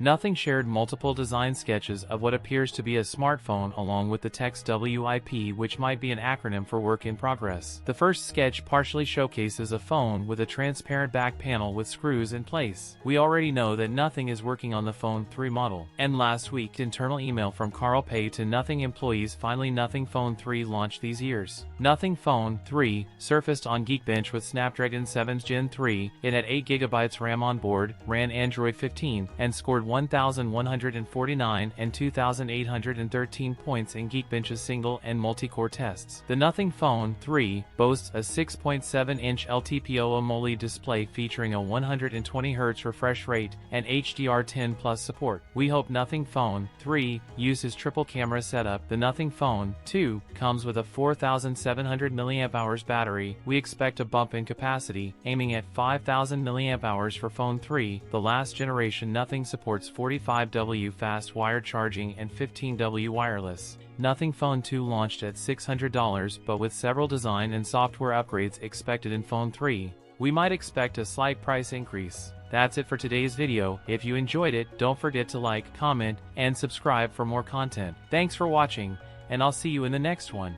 Nothing shared multiple design sketches of what appears to be a smartphone along with the text WIP, which might be an acronym for work in progress. The first sketch partially showcases a phone with a transparent back panel with screws in place. We already know that Nothing is working on the Phone 3 model. And last week, internal email from Carl Pei to Nothing employees, finally Nothing Phone 3 launched these years. Nothing Phone 3 surfaced on Geekbench with Snapdragon 7 Gen 3. It had 8GB RAM on board, ran Android 15, and scored 1,149 and 2,813 points in Geekbench's single and multi-core tests. The Nothing Phone 3 boasts a 6.7-inch LTPO AMOLED display featuring a 120Hz refresh rate and HDR10 Plus support. We hope Nothing Phone 3 uses triple camera setup. The Nothing Phone 2 comes with a 4,700 mAh battery. We expect a bump in capacity, aiming at 5,000 mAh for Phone 3. The last generation Nothing supports 45W fast wired charging and 15W wireless. Nothing Phone 2 launched at $600, but with several design and software upgrades expected in Phone 3. We might expect a slight price increase. That's it for today's video. If you enjoyed it, don't forget to like, comment, and subscribe for more content. Thanks for watching, and I'll see you in the next one.